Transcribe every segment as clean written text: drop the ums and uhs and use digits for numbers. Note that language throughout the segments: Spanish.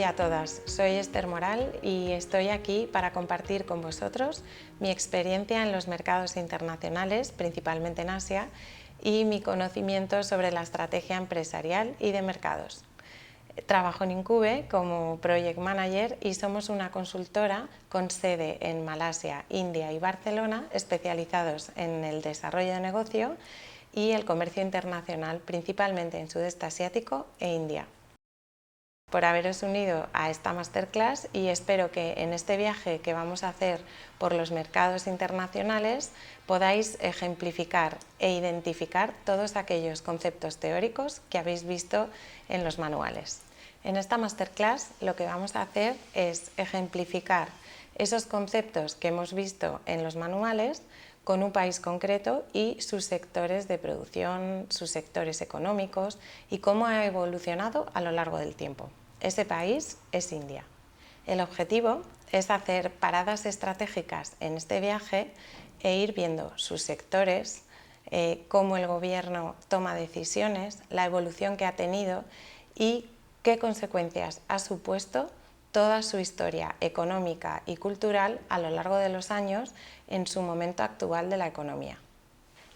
y a todas, soy Esther Moral y estoy aquí para compartir con vosotros mi experiencia en los mercados internacionales, principalmente en Asia, y mi conocimiento sobre la estrategia empresarial y de mercados. Trabajo en Incube como Project Manager y somos una consultora con sede en Malasia, India y Barcelona, especializados en el desarrollo de negocio y el comercio internacional, principalmente en Sudeste Asiático e India. Por haberos unido a esta masterclass y espero que en este viaje que vamos a hacer por los mercados internacionales podáis ejemplificar e identificar todos aquellos conceptos teóricos que habéis visto en los manuales. En esta masterclass lo que vamos a hacer es ejemplificar esos conceptos que hemos visto en los manuales con un país concreto y sus sectores de producción, sus sectores económicos y cómo ha evolucionado a lo largo del tiempo. Ese país es India. El objetivo es hacer paradas estratégicas en este viaje e ir viendo sus sectores, cómo el gobierno toma decisiones, la evolución que ha tenido y qué consecuencias ha supuesto toda su historia económica y cultural a lo largo de los años en su momento actual de la economía.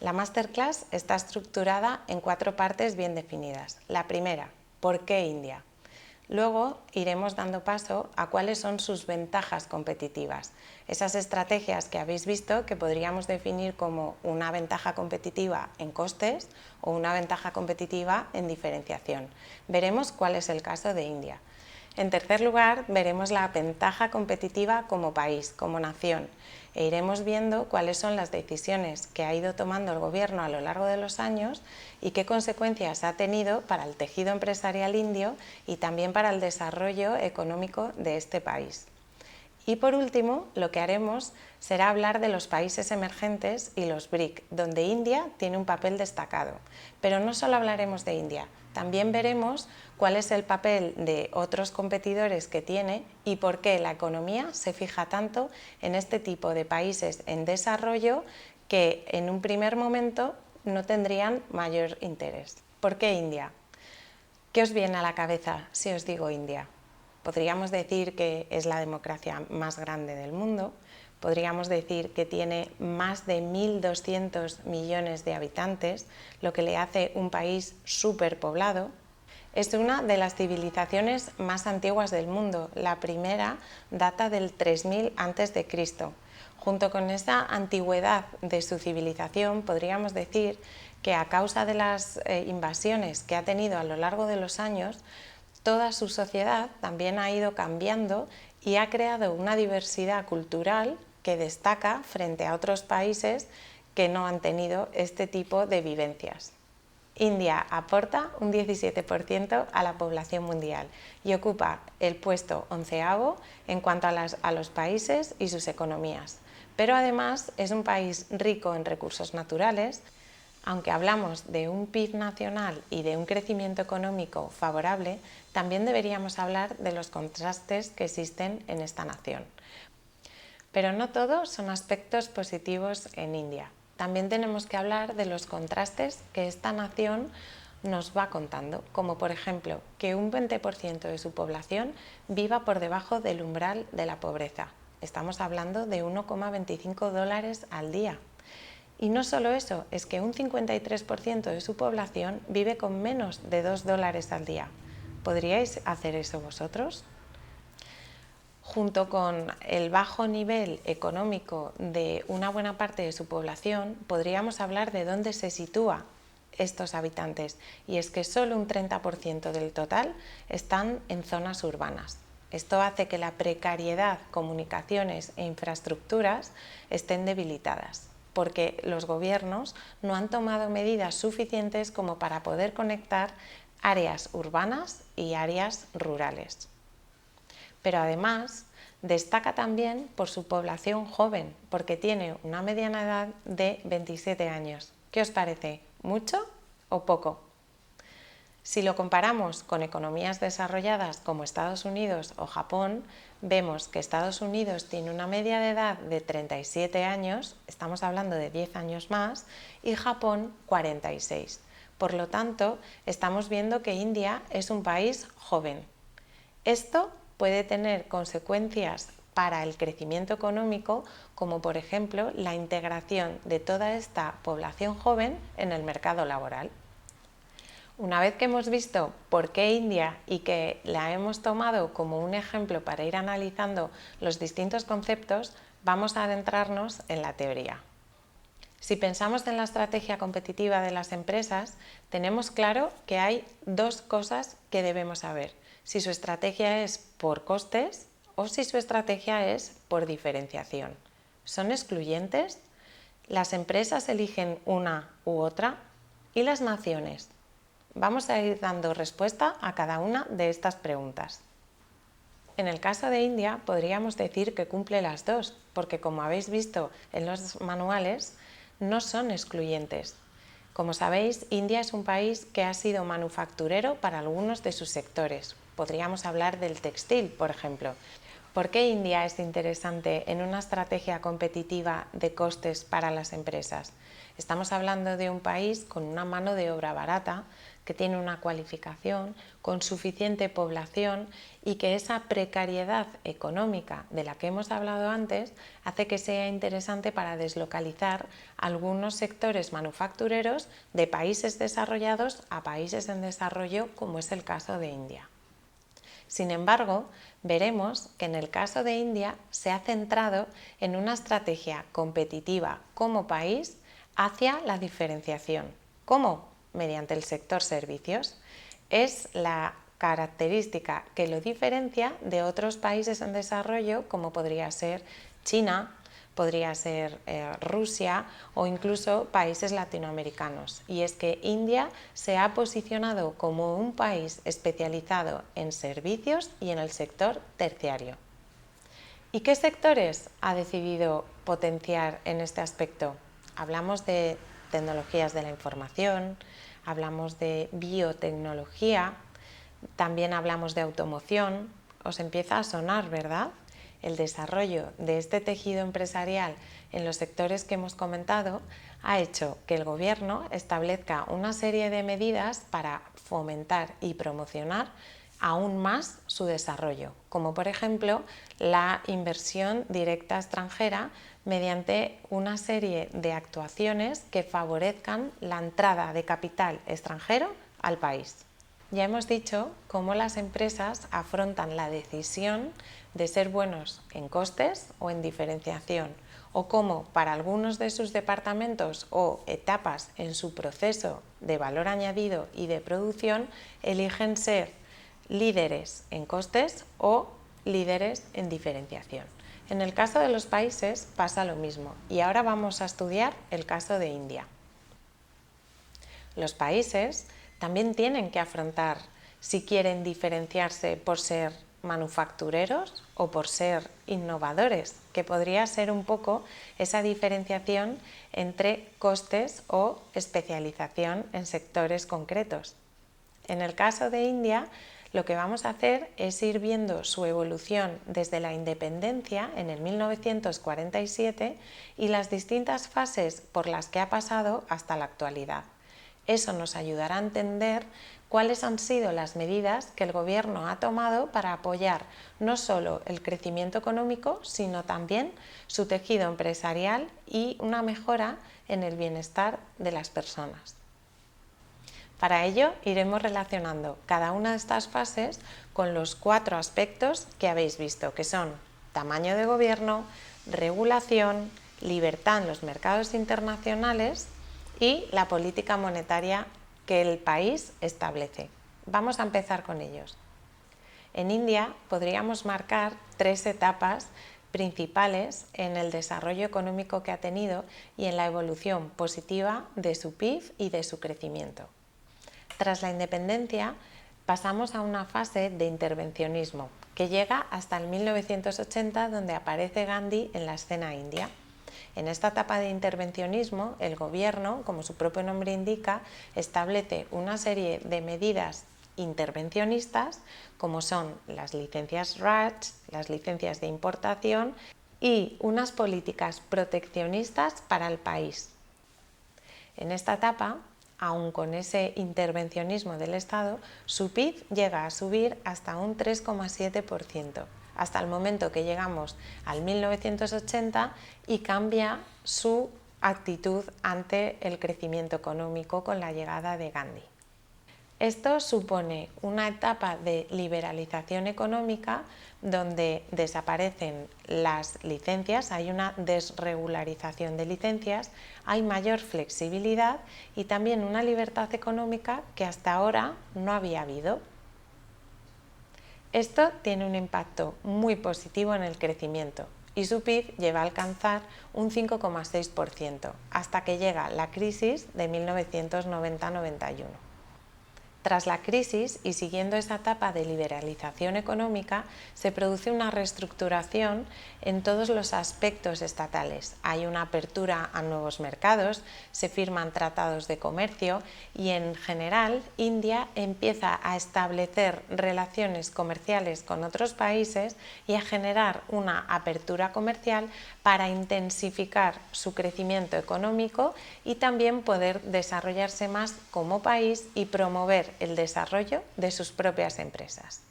La masterclass está estructurada en 4 partes bien definidas. La primera, ¿por qué India? Luego iremos dando paso a cuáles son sus ventajas competitivas, esas estrategias que habéis visto que podríamos definir como una ventaja competitiva en costes o una ventaja competitiva en diferenciación. Veremos cuál es el caso de India. En tercer lugar, veremos la ventaja competitiva como país, como nación, e iremos viendo cuáles son las decisiones que ha ido tomando el gobierno a lo largo de los años y qué consecuencias ha tenido para el tejido empresarial indio y también para el desarrollo económico de este país. Y por último, lo que haremos será hablar de los países emergentes y los BRIC, donde India tiene un papel destacado. Pero no solo hablaremos de India, también veremos cuál es el papel de otros competidores que tiene y por qué la economía se fija tanto en este tipo de países en desarrollo que en un primer momento no tendrían mayor interés. ¿Por qué India? ¿Qué os viene a la cabeza si os digo India? Podríamos decir que es la democracia más grande del mundo, podríamos decir que tiene más de 1.200 millones de habitantes, lo que le hace un país superpoblado. Es una de las civilizaciones más antiguas del mundo, la primera data del 3000 a.C. Junto con esa antigüedad de su civilización, podríamos decir que a causa de las invasiones que ha tenido a lo largo de los años, toda su sociedad también ha ido cambiando y ha creado una diversidad cultural que destaca frente a otros países que no han tenido este tipo de vivencias. India aporta un 17% a la población mundial y ocupa el puesto 11º en cuanto a los países y sus economías. Pero además es un país rico en recursos naturales. Aunque hablamos de un PIB nacional y de un crecimiento económico favorable, también deberíamos hablar de los contrastes que existen en esta nación. Pero no todos son aspectos positivos en India. También tenemos que hablar de los contrastes que esta nación nos va contando, como por ejemplo que un 20% de su población viva por debajo del umbral de la pobreza. Estamos hablando de 1,25 dólares al día. Y no solo eso, es que un 53% de su población vive con menos de 2 dólares al día. ¿Podríais hacer eso vosotros? Junto con el bajo nivel económico de una buena parte de su población, podríamos hablar de dónde se sitúa estos habitantes, y es que solo un 30% del total están en zonas urbanas. Esto hace que la precariedad, comunicaciones e infraestructuras estén debilitadas, porque los gobiernos no han tomado medidas suficientes como para poder conectar áreas urbanas y áreas rurales. Pero además destaca también por su población joven, porque tiene una mediana edad de 27 años. ¿Qué os parece? ¿Mucho o poco? Si lo comparamos con economías desarrolladas como Estados Unidos o Japón, vemos que Estados Unidos tiene una media de edad de 37 años, estamos hablando de 10 años más, y Japón 46. Por lo tanto, estamos viendo que India es un país joven. Esto puede tener consecuencias para el crecimiento económico, como por ejemplo la integración de toda esta población joven en el mercado laboral. Una vez que hemos visto por qué India y que la hemos tomado como un ejemplo para ir analizando los distintos conceptos, vamos a adentrarnos en la teoría. Si pensamos en la estrategia competitiva de las empresas, tenemos claro que hay dos cosas que debemos saber: si su estrategia es por costes o si su estrategia es por diferenciación. ¿Son excluyentes? ¿Las empresas eligen una u otra? ¿Y las naciones? Vamos a ir dando respuesta a cada una de estas preguntas. En el caso de India podríamos decir que cumple las dos, porque como habéis visto en los manuales, no son excluyentes. Como sabéis, India es un país que ha sido manufacturero para algunos de sus sectores. Podríamos hablar del textil, por ejemplo. ¿Por qué India es interesante en una estrategia competitiva de costes para las empresas? Estamos hablando de un país con una mano de obra barata, que tiene una cualificación, con suficiente población y que esa precariedad económica de la que hemos hablado antes hace que sea interesante para deslocalizar algunos sectores manufactureros de países desarrollados a países en desarrollo, como es el caso de India. Sin embargo, veremos que en el caso de India se ha centrado en una estrategia competitiva como país hacia la diferenciación. ¿Cómo? Mediante el sector servicios. Es la característica que lo diferencia de otros países en desarrollo, como podría ser China, podría ser Rusia o incluso países latinoamericanos. Y es que India se ha posicionado como un país especializado en servicios y en el sector terciario. ¿Y qué sectores ha decidido potenciar en este aspecto? Hablamos de tecnologías de la información, hablamos de biotecnología, también hablamos de automoción. Os empieza a sonar, ¿verdad? El desarrollo de este tejido empresarial en los sectores que hemos comentado ha hecho que el Gobierno establezca una serie de medidas para fomentar y promocionar aún más su desarrollo, como por ejemplo la inversión directa extranjera mediante una serie de actuaciones que favorezcan la entrada de capital extranjero al país. Ya hemos dicho cómo las empresas afrontan la decisión de ser buenos en costes o en diferenciación, o cómo para algunos de sus departamentos o etapas en su proceso de valor añadido y de producción eligen ser líderes en costes o líderes en diferenciación. En el caso de los países pasa lo mismo, y ahora vamos a estudiar el caso de India. Los países también tienen que afrontar si quieren diferenciarse por ser manufactureros o por ser innovadores, que podría ser un poco esa diferenciación entre costes o especialización en sectores concretos. En el caso de India, lo que vamos a hacer es ir viendo su evolución desde la independencia en el 1947 y las distintas fases por las que ha pasado hasta la actualidad. Eso nos ayudará a entender cuáles han sido las medidas que el Gobierno ha tomado para apoyar no solo el crecimiento económico, sino también su tejido empresarial y una mejora en el bienestar de las personas. Para ello iremos relacionando cada una de estas fases con los 4 aspectos que habéis visto, que son tamaño de gobierno, regulación, libertad en los mercados internacionales y la política monetaria que el país establece. Vamos a empezar con ellos. En India podríamos marcar 3 etapas principales en el desarrollo económico que ha tenido y en la evolución positiva de su PIB y de su crecimiento. Tras la independencia pasamos a una fase de intervencionismo que llega hasta el 1980, donde aparece Gandhi en la escena india. En esta etapa de intervencionismo, el Gobierno, como su propio nombre indica, establece una serie de medidas intervencionistas, como son las licencias RAJ, las licencias de importación y unas políticas proteccionistas para el país. En esta etapa, aun con ese intervencionismo del Estado, su PIB llega a subir hasta un 3,7%, hasta el momento que llegamos al 1980 y cambia su actitud ante el crecimiento económico con la llegada de Gandhi. Esto supone una etapa de liberalización económica donde desaparecen las licencias, hay una desregularización de licencias, hay mayor flexibilidad y también una libertad económica que hasta ahora no había habido. Esto tiene un impacto muy positivo en el crecimiento y su PIB lleva a alcanzar un 5,6% hasta que llega la crisis de 1990-91. Tras la crisis y siguiendo esa etapa de liberalización económica, se produce una reestructuración en todos los aspectos estatales. Hay una apertura a nuevos mercados, se firman tratados de comercio y en general India empieza a establecer relaciones comerciales con otros países y a generar una apertura comercial para intensificar su crecimiento económico y también poder desarrollarse más como país y promover el desarrollo de sus propias empresas.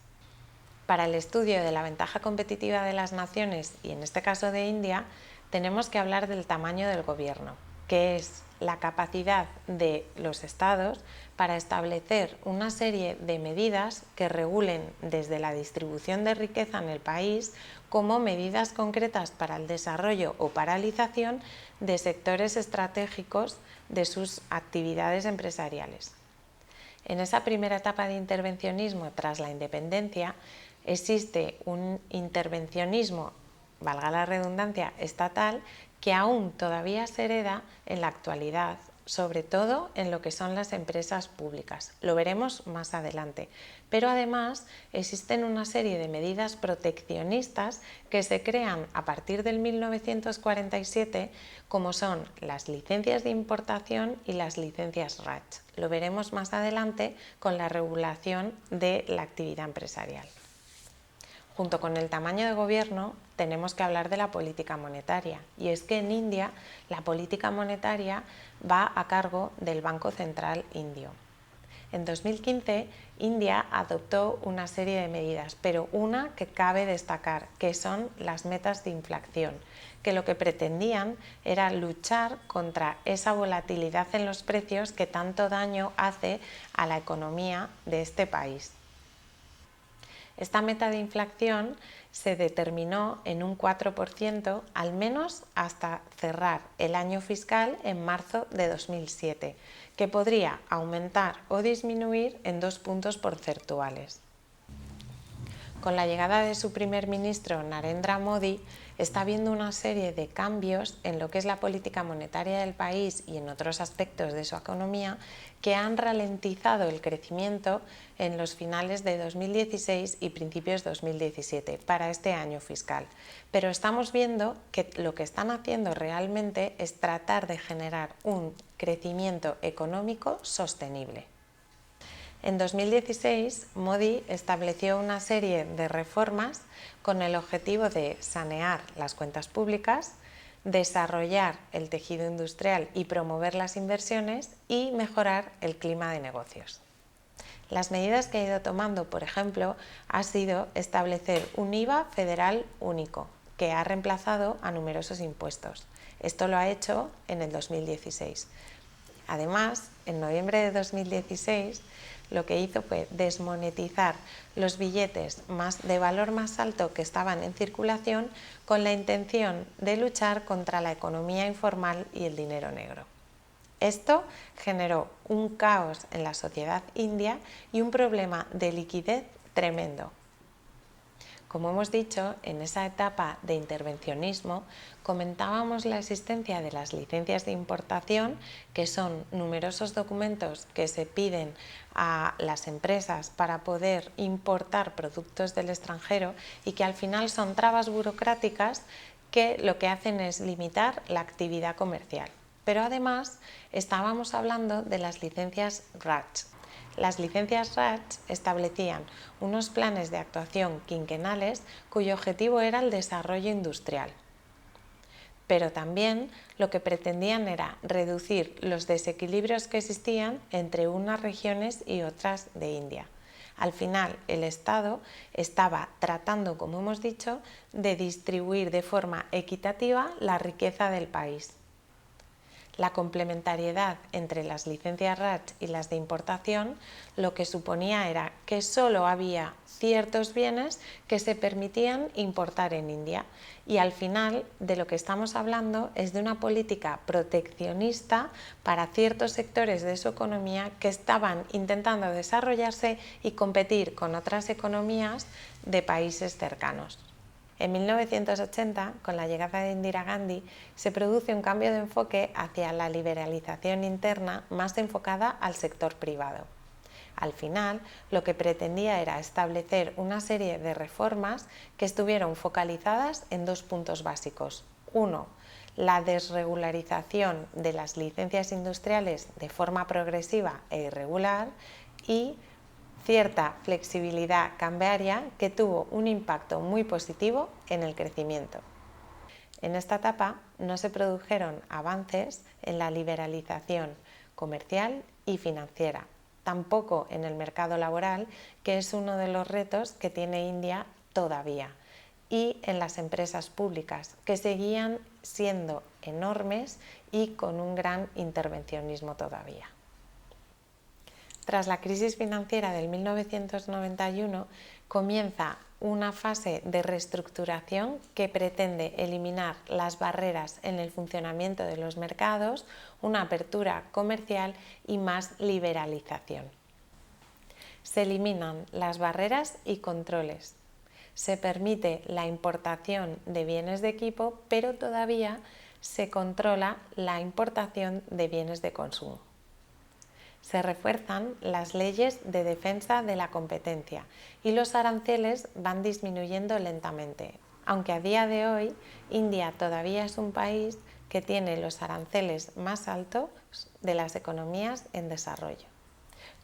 Para el estudio de la ventaja competitiva de las naciones, y en este caso de India, tenemos que hablar del tamaño del gobierno, que es la capacidad de los estados para establecer una serie de medidas que regulen desde la distribución de riqueza en el país como medidas concretas para el desarrollo o paralización de sectores estratégicos de sus actividades empresariales. En esa primera etapa de intervencionismo tras la independencia existe un intervencionismo, valga la redundancia, estatal que aún todavía se hereda en la actualidad, sobre todo en lo que son las empresas públicas. Lo veremos más adelante. Pero además existen una serie de medidas proteccionistas que se crean a partir del 1947, como son las licencias de importación y las licencias RACH. Lo veremos más adelante con la regulación de la actividad empresarial. Junto con el tamaño de gobierno tenemos que hablar de la política monetaria, y es que en India la política monetaria va a cargo del Banco Central Indio. En 2015 India adoptó una serie de medidas, pero una que cabe destacar, que son las metas de inflación, que lo que pretendían era luchar contra esa volatilidad en los precios que tanto daño hace a la economía de este país. Esta meta de inflación se determinó en un 4%, al menos hasta cerrar el año fiscal en marzo de 2007, que podría aumentar o disminuir en 2 puntos porcentuales. Con la llegada de su primer ministro Narendra Modi, está habiendo una serie de cambios en lo que es la política monetaria del país y en otros aspectos de su economía que han ralentizado el crecimiento en los finales de 2016 y principios de 2017 para este año fiscal. Pero estamos viendo que lo que están haciendo realmente es tratar de generar un crecimiento económico sostenible. En 2016, Modi estableció una serie de reformas con el objetivo de sanear las cuentas públicas, desarrollar el tejido industrial y promover las inversiones y mejorar el clima de negocios. Las medidas que ha ido tomando, por ejemplo, ha sido establecer un IVA federal único, que ha reemplazado a numerosos impuestos. Esto lo ha hecho en el 2016. Además, en noviembre de 2016, lo que hizo fue desmonetizar los billetes de valor más alto que estaban en circulación con la intención de luchar contra la economía informal y el dinero negro. Esto generó un caos en la sociedad india y un problema de liquidez tremendo. Como hemos dicho, en esa etapa de intervencionismo comentábamos la existencia de las licencias de importación, que son numerosos documentos que se piden a las empresas para poder importar productos del extranjero y que al final son trabas burocráticas que lo que hacen es limitar la actividad comercial. Pero además estábamos hablando de las licencias RACH. Las licencias RACH establecían unos planes de actuación quinquenales cuyo objetivo era el desarrollo industrial. pero también lo que pretendían era reducir los desequilibrios que existían entre unas regiones y otras de India. Al final, el Estado estaba tratando, como hemos dicho, de distribuir de forma equitativa la riqueza del país. La complementariedad entre las licencias RACH y las de importación lo que suponía era que solo había ciertos bienes que se permitían importar en India, y al final de lo que estamos hablando es de una política proteccionista para ciertos sectores de su economía que estaban intentando desarrollarse y competir con otras economías de países cercanos. En 1980, con la llegada de Indira Gandhi, se produce un cambio de enfoque hacia la liberalización interna más enfocada al sector privado. Al final, lo que pretendía era establecer una serie de reformas que estuvieron focalizadas en dos puntos básicos. Uno, la desregularización de las licencias industriales de forma progresiva e irregular, y cierta flexibilidad cambiaria que tuvo un impacto muy positivo en el crecimiento. En esta etapa no se produjeron avances en la liberalización comercial y financiera, tampoco en el mercado laboral, que es uno de los retos que tiene India todavía, y en las empresas públicas, que seguían siendo enormes y con un gran intervencionismo todavía. Tras la crisis financiera del 1991, comienza una fase de reestructuración que pretende eliminar las barreras en el funcionamiento de los mercados, una apertura comercial y más liberalización. Se eliminan las barreras y controles. Se permite la importación de bienes de equipo, pero todavía se controla la importación de bienes de consumo. Se refuerzan las leyes de defensa de la competencia y los aranceles van disminuyendo lentamente, aunque a día de hoy India todavía es un país que tiene los aranceles más altos de las economías en desarrollo.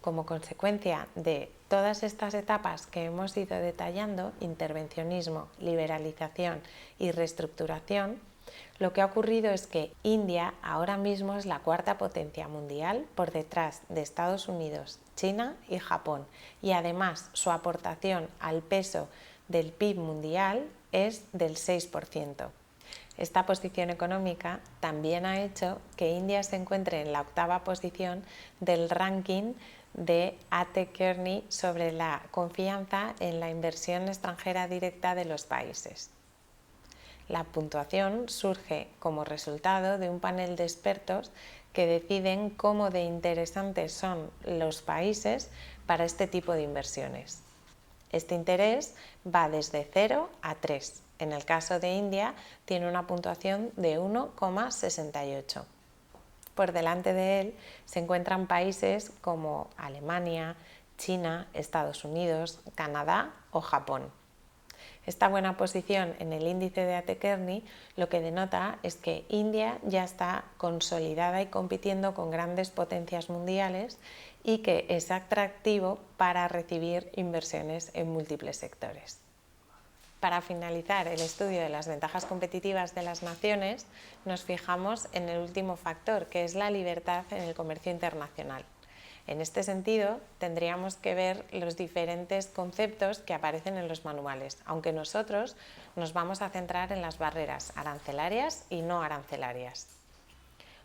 Como consecuencia de todas estas etapas que hemos ido detallando, intervencionismo, liberalización y reestructuración, lo que ha ocurrido es que India ahora mismo es la cuarta potencia mundial por detrás de Estados Unidos, China y Japón, y además su aportación al peso del PIB mundial es del 6%. Esta posición económica también ha hecho que India se encuentre en la octava posición del ranking de A.T. Kearney sobre la confianza en la inversión extranjera directa de los países. La puntuación surge como resultado de un panel de expertos que deciden cómo de interesantes son los países para este tipo de inversiones. Este interés va desde 0 a 3. En el caso de India tiene una puntuación de 1,68. Por delante de él se encuentran países como Alemania, China, Estados Unidos, Canadá o Japón. Esta buena posición en el índice de A.T. Kearney lo que denota es que India ya está consolidada y compitiendo con grandes potencias mundiales y que es atractivo para recibir inversiones en múltiples sectores. Para finalizar el estudio de las ventajas competitivas de las naciones, nos fijamos en el último factor, que es la libertad en el comercio internacional. En este sentido, tendríamos que ver los diferentes conceptos que aparecen en los manuales, aunque nosotros nos vamos a centrar en las barreras arancelarias y no arancelarias.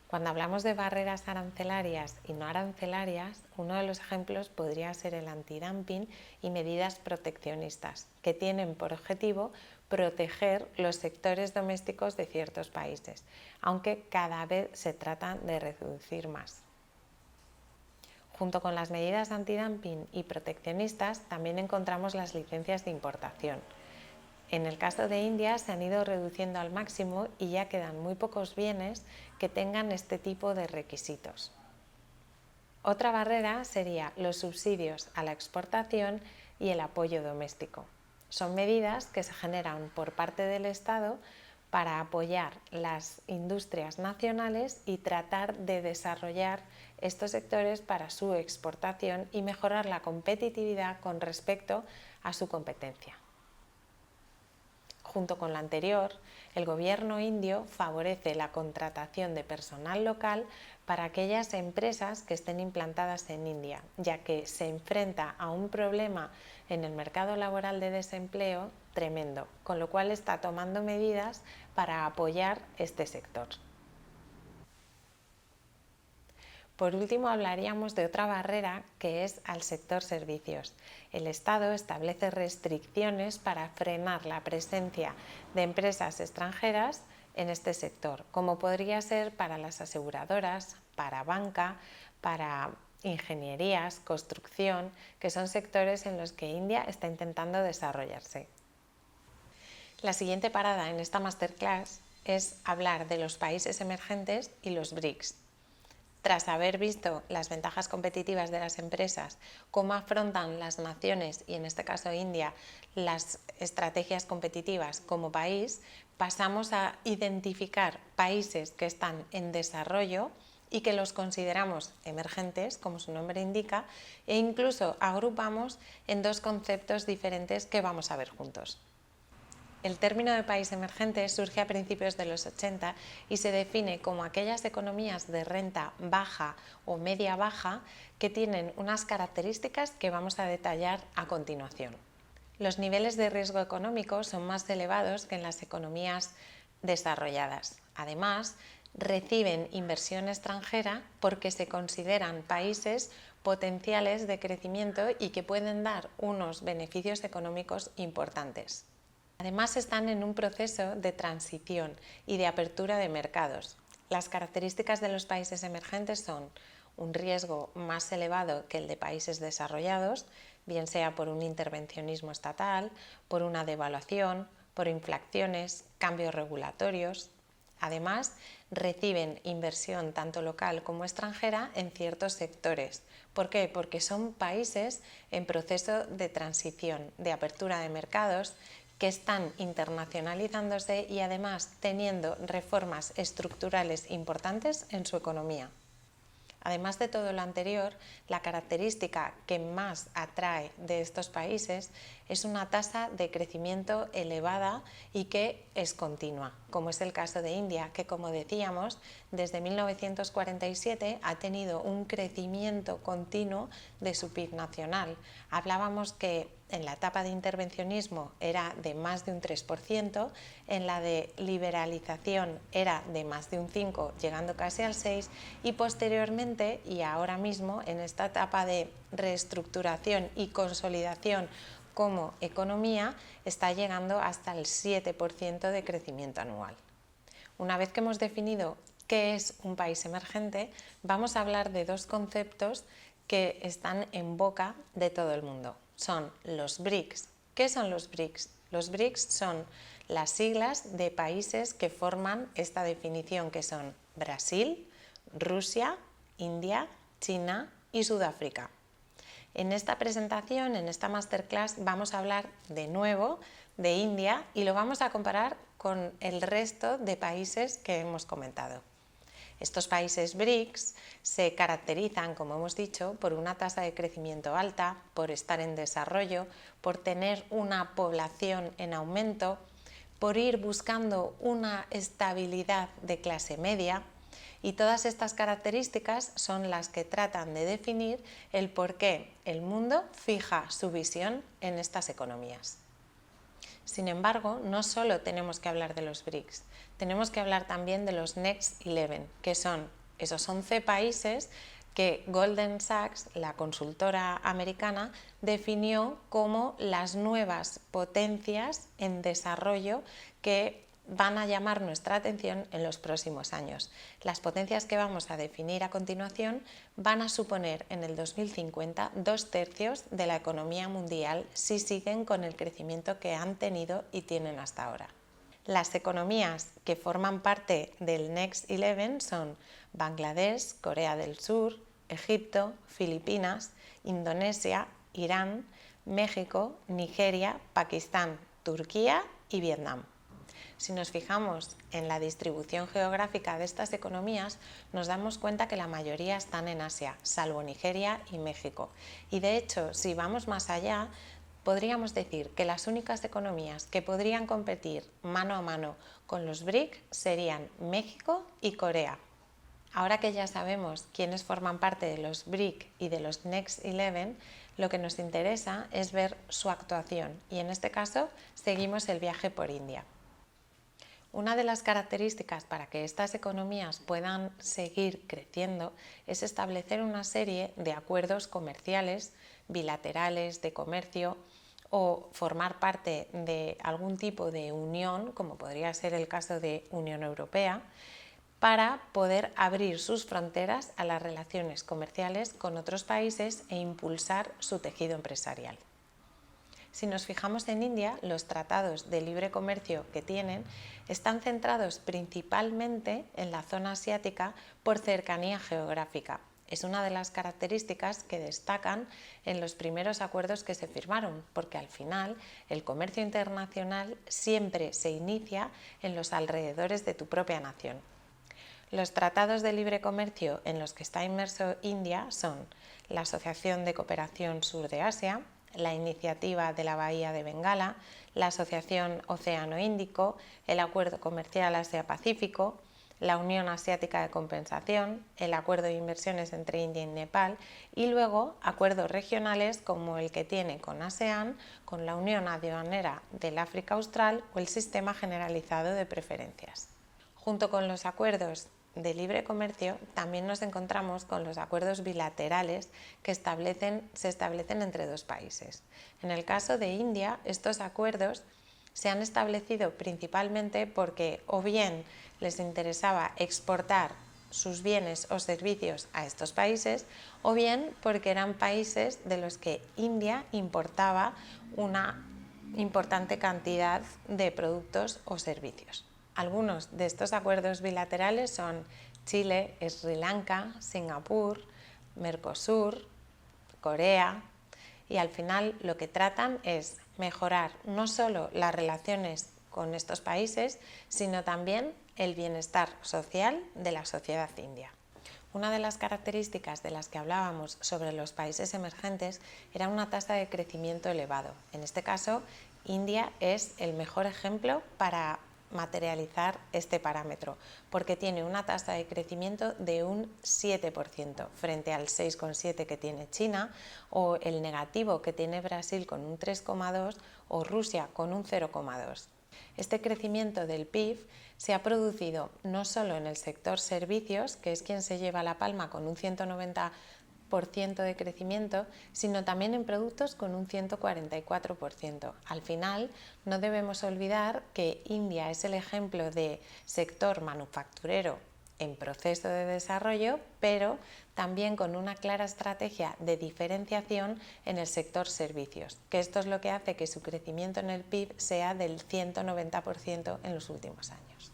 Cuando hablamos de barreras arancelarias y no arancelarias, uno de los ejemplos podría ser el antidumping y medidas proteccionistas, que tienen por objetivo proteger los sectores domésticos de ciertos países, aunque cada vez se trata de reducir más. Junto con las medidas antidumping y proteccionistas, también encontramos las licencias de importación. En el caso de India se han ido reduciendo al máximo y ya quedan muy pocos bienes que tengan este tipo de requisitos. Otra barrera sería los subsidios a la exportación y el apoyo doméstico. Son medidas que se generan por parte del Estado para apoyar las industrias nacionales y tratar de desarrollar estos sectores para su exportación y mejorar la competitividad con respecto a su competencia. junto con la anterior, el gobierno indio favorece la contratación de personal local para aquellas empresas que estén implantadas en India, ya que se enfrenta a un problema en el mercado laboral de desempleo tremendo, con lo cual está tomando medidas para apoyar este sector. Por último, hablaríamos de otra barrera que es al sector servicios. El Estado establece restricciones para frenar la presencia de empresas extranjeras en este sector, como podría ser para las aseguradoras, para banca, para ingenierías, construcción, que son sectores en los que India está intentando desarrollarse. La siguiente parada en esta masterclass es hablar de los países emergentes y los BRICS. Tras haber visto las ventajas competitivas de las empresas, cómo afrontan las naciones, y en este caso India, las estrategias competitivas como país, pasamos a identificar países que están en desarrollo y que los consideramos emergentes, como su nombre indica, e incluso agrupamos en dos conceptos diferentes que vamos a ver juntos. El término de país emergente surge a principios de los 80 y se define como aquellas economías de renta baja o media baja que tienen unas características que vamos a detallar a continuación. Los niveles de riesgo económico son más elevados que en las economías desarrolladas. Además, reciben inversión extranjera porque se consideran países potenciales de crecimiento y que pueden dar unos beneficios económicos importantes. Además, están en un proceso de transición y de apertura de mercados. Las características de los países emergentes son un riesgo más elevado que el de países desarrollados, bien sea por un intervencionismo estatal, por una devaluación, por inflaciones, cambios regulatorios. Además, reciben inversión tanto local como extranjera en ciertos sectores. ¿Por qué? Porque son países en proceso de transición, de apertura de mercados, que están internacionalizándose y además teniendo reformas estructurales importantes en su economía. Además de todo lo anterior, la característica que más atrae de estos países es una tasa de crecimiento elevada y que es continua, como es el caso de India, que como decíamos, desde 1947 ha tenido un crecimiento continuo de su PIB nacional. Hablábamos que en la etapa de intervencionismo era de más de un 3%, en la de liberalización era de más de un 5%, llegando casi al 6%, y posteriormente, y ahora mismo, en esta etapa de reestructuración y consolidación como economía, está llegando hasta el 7% de crecimiento anual. Una vez que hemos definido qué es un país emergente, vamos a hablar de dos conceptos que están en boca de todo el mundo. Son los BRICS. ¿Qué son los BRICS? Los BRICS son las siglas de países que forman esta definición, que son Brasil, Rusia, India, China y Sudáfrica. En esta presentación, en esta masterclass, vamos a hablar de nuevo de India y lo vamos a comparar con el resto de países que hemos comentado. Estos países BRICS se caracterizan, como hemos dicho, por una tasa de crecimiento alta, por estar en desarrollo, por tener una población en aumento, por ir buscando una estabilidad de clase media, y todas estas características son las que tratan de definir el por qué el mundo fija su visión en estas economías. Sin embargo, no solo tenemos que hablar de los BRICS, tenemos que hablar también de los Next 11, que son esos 11 países que Goldman Sachs, la consultora americana, definió como las nuevas potencias en desarrollo que van a llamar nuestra atención en los próximos años. Las potencias que vamos a definir a continuación van a suponer en el 2050 2/3 de la economía mundial si siguen con el crecimiento que han tenido y tienen hasta ahora. Las economías que forman parte del Next 11 son Bangladesh, Corea del Sur, Egipto, Filipinas, Indonesia, Irán, México, Nigeria, Pakistán, Turquía y Vietnam. Si nos fijamos en la distribución geográfica de estas economías, nos damos cuenta que la mayoría están en Asia, salvo Nigeria y México. Y de hecho, si vamos más allá, podríamos decir que las únicas economías que podrían competir mano a mano con los BRIC serían México y Corea. Ahora que ya sabemos quiénes forman parte de los BRIC y de los Next 11, lo que nos interesa es ver su actuación y en este caso seguimos el viaje por India. Una de las características para que estas economías puedan seguir creciendo es establecer una serie de acuerdos comerciales, bilaterales, de comercio o formar parte de algún tipo de unión, como podría ser el caso de Unión Europea, para poder abrir sus fronteras a las relaciones comerciales con otros países e impulsar su tejido empresarial. Si nos fijamos en India, los tratados de libre comercio que tienen están centrados principalmente en la zona asiática por cercanía geográfica. Es una de las características que destacan en los primeros acuerdos que se firmaron, porque al final el comercio internacional siempre se inicia en los alrededores de tu propia nación. Los tratados de libre comercio en los que está inmerso India son la Asociación de Cooperación Sur de Asia, la Iniciativa de la Bahía de Bengala, la Asociación Océano Índico, el Acuerdo Comercial Asia-Pacífico, la Unión Asiática de Compensación, el Acuerdo de Inversiones entre India y Nepal y luego acuerdos regionales como el que tiene con ASEAN, con la Unión Aduanera del África Austral o el Sistema Generalizado de Preferencias. Junto con los acuerdos de libre comercio también nos encontramos con los acuerdos bilaterales que se establecen entre dos países. En el caso de India, estos acuerdos se han establecido principalmente porque o bien les interesaba exportar sus bienes o servicios a estos países o bien porque eran países de los que India importaba una importante cantidad de productos o servicios. Algunos de estos acuerdos bilaterales son Chile, Sri Lanka, Singapur, Mercosur, Corea y al final lo que tratan es mejorar no solo las relaciones con estos países, sino también el bienestar social de la sociedad india. Una de las características de las que hablábamos sobre los países emergentes era una tasa de crecimiento elevado. En este caso, India es el mejor ejemplo para materializar este parámetro, porque tiene una tasa de crecimiento de un 7% frente al 6,7% que tiene China, o el negativo que tiene Brasil con un 3,2% o Rusia con un 0,2%. Este crecimiento del PIB se ha producido no solo en el sector servicios, que es quien se lleva la palma con un 190% de crecimiento, sino también en productos con un 144%. Al final, no debemos olvidar que India es el ejemplo de sector manufacturero en proceso de desarrollo, pero también con una clara estrategia de diferenciación en el sector servicios, que esto es lo que hace que su crecimiento en el PIB sea del 190% en los últimos años.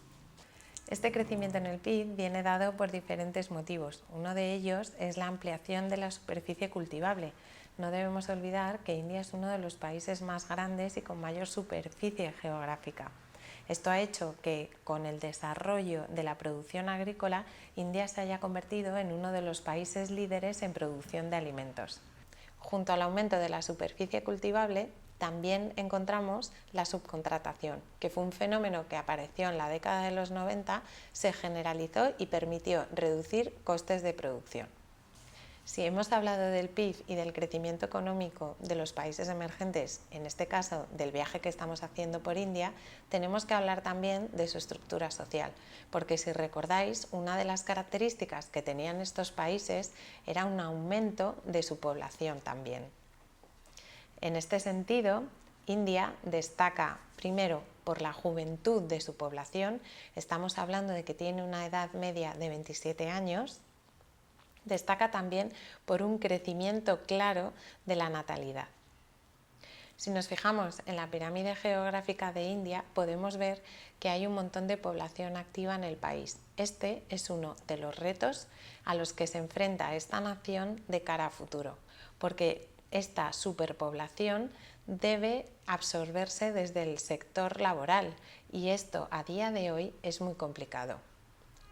Este crecimiento en el PIB viene dado por diferentes motivos. Uno de ellos es la ampliación de la superficie cultivable. No debemos olvidar que India es uno de los países más grandes y con mayor superficie geográfica. Esto ha hecho que con el desarrollo de la producción agrícola, India se haya convertido en uno de los países líderes en producción de alimentos. Junto al aumento de la superficie cultivable, también encontramos la subcontratación, que fue un fenómeno que apareció en la década de los 90, se generalizó y permitió reducir costes de producción. Si hemos hablado del PIB y del crecimiento económico de los países emergentes, en este caso del viaje que estamos haciendo por India, tenemos que hablar también de su estructura social, porque si recordáis, una de las características que tenían estos países era un aumento de su población también. En este sentido, India destaca primero por la juventud de su población, estamos hablando de que tiene una edad media de 27 años, destaca también por un crecimiento claro de la natalidad. Si nos fijamos en la pirámide geográfica de India, podemos ver que hay un montón de población activa en el país. Este es uno de los retos a los que se enfrenta esta nación de cara a futuro, porque esta superpoblación debe absorberse desde el sector laboral y esto a día de hoy es muy complicado.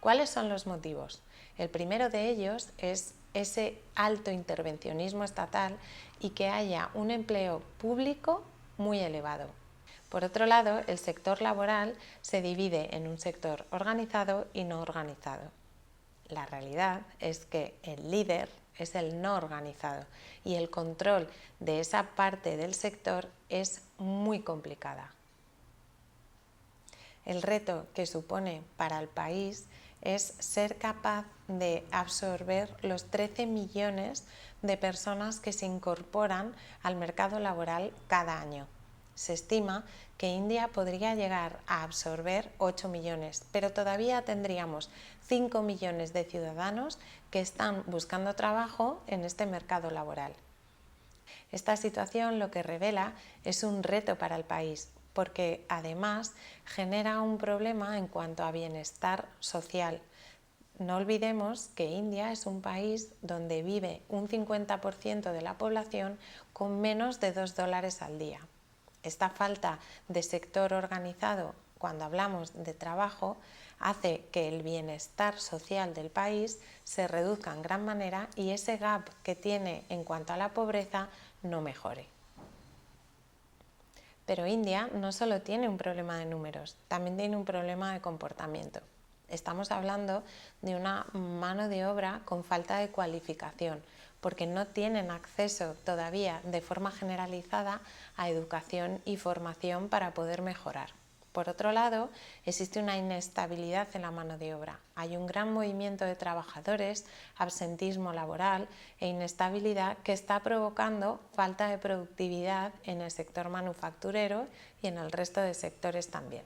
¿Cuáles son los motivos? El primero de ellos es ese alto intervencionismo estatal y que haya un empleo público muy elevado. Por otro lado, el sector laboral se divide en un sector organizado y no organizado. La realidad es que el líder es el no organizado y el control de esa parte del sector es muy complicada. El reto que supone para el país es ser capaz de absorber los 13 millones de personas que se incorporan al mercado laboral cada año. Se estima que India podría llegar a absorber 8 millones, pero todavía tendríamos 5 millones de ciudadanos que están buscando trabajo en este mercado laboral. Esta situación lo que revela es un reto para el país, porque además genera un problema en cuanto a bienestar social. No olvidemos que India es un país donde vive un 50% de la población con menos de $2 al día. Esta falta de sector organizado, cuando hablamos de trabajo, hace que el bienestar social del país se reduzca en gran manera y ese gap que tiene en cuanto a la pobreza no mejore. Pero India no solo tiene un problema de números, también tiene un problema de comportamiento. Estamos hablando de una mano de obra con falta de cualificación, porque no tienen acceso todavía de forma generalizada a educación y formación para poder mejorar. Por otro lado, existe una inestabilidad en la mano de obra. Hay un gran movimiento de trabajadores, absentismo laboral e inestabilidad que está provocando falta de productividad en el sector manufacturero y en el resto de sectores también.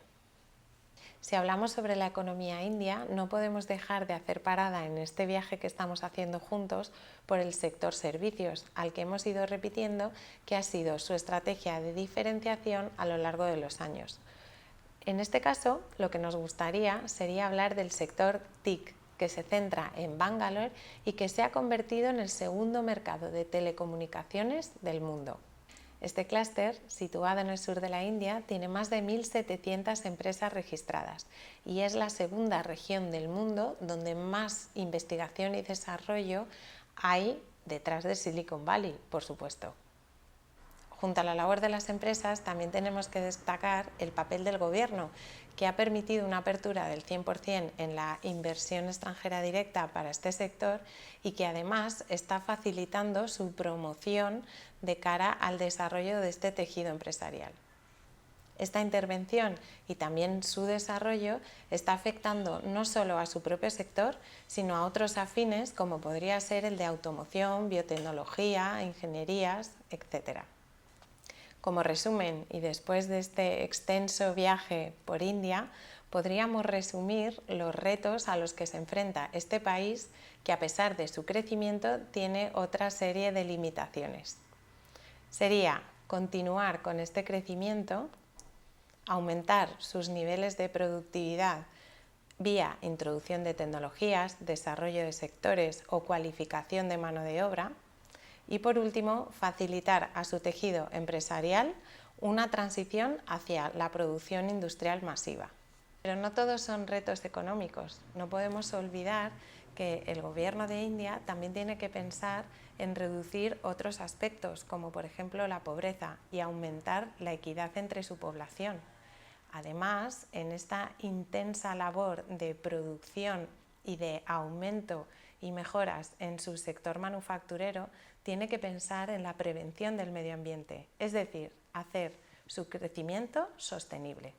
Si hablamos sobre la economía india, no podemos dejar de hacer parada en este viaje que estamos haciendo juntos por el sector servicios, al que hemos ido repitiendo que ha sido su estrategia de diferenciación a lo largo de los años. En este caso, lo que nos gustaría sería hablar del sector TIC, que se centra en Bangalore y que se ha convertido en el segundo mercado de telecomunicaciones del mundo. Este clúster, situado en el sur de la India, tiene más de 1.700 empresas registradas y es la segunda región del mundo donde más investigación y desarrollo hay detrás de Silicon Valley, por supuesto. Junto a la labor de las empresas, también tenemos que destacar el papel del gobierno, que ha permitido una apertura del 100% en la inversión extranjera directa para este sector y que además está facilitando su promoción de cara al desarrollo de este tejido empresarial. Esta intervención y también su desarrollo está afectando no solo a su propio sector, sino a otros afines como podría ser el de automoción, biotecnología, ingenierías, etc. Como resumen, y después de este extenso viaje por India, podríamos resumir los retos a los que se enfrenta este país, que a pesar de su crecimiento tiene otra serie de limitaciones. Sería continuar con este crecimiento, aumentar sus niveles de productividad vía introducción de tecnologías, desarrollo de sectores o cualificación de mano de obra, y por último, facilitar a su tejido empresarial una transición hacia la producción industrial masiva. Pero no todos son retos económicos. No podemos olvidar que el gobierno de India también tiene que pensar en reducir otros aspectos, como por ejemplo la pobreza, y aumentar la equidad entre su población. Además, en esta intensa labor de producción y de aumento y mejoras en su sector manufacturero, tiene que pensar en la prevención del medio ambiente, es decir, hacer su crecimiento sostenible.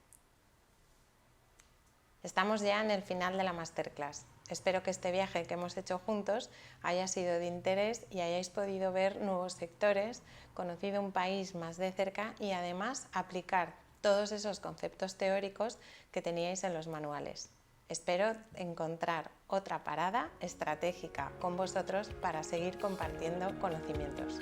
Estamos ya en el final de la masterclass. Espero que este viaje que hemos hecho juntos haya sido de interés y hayáis podido ver nuevos sectores, conocido un país más de cerca y además aplicar todos esos conceptos teóricos que teníais en los manuales. Espero encontrar otra parada estratégica con vosotros para seguir compartiendo conocimientos.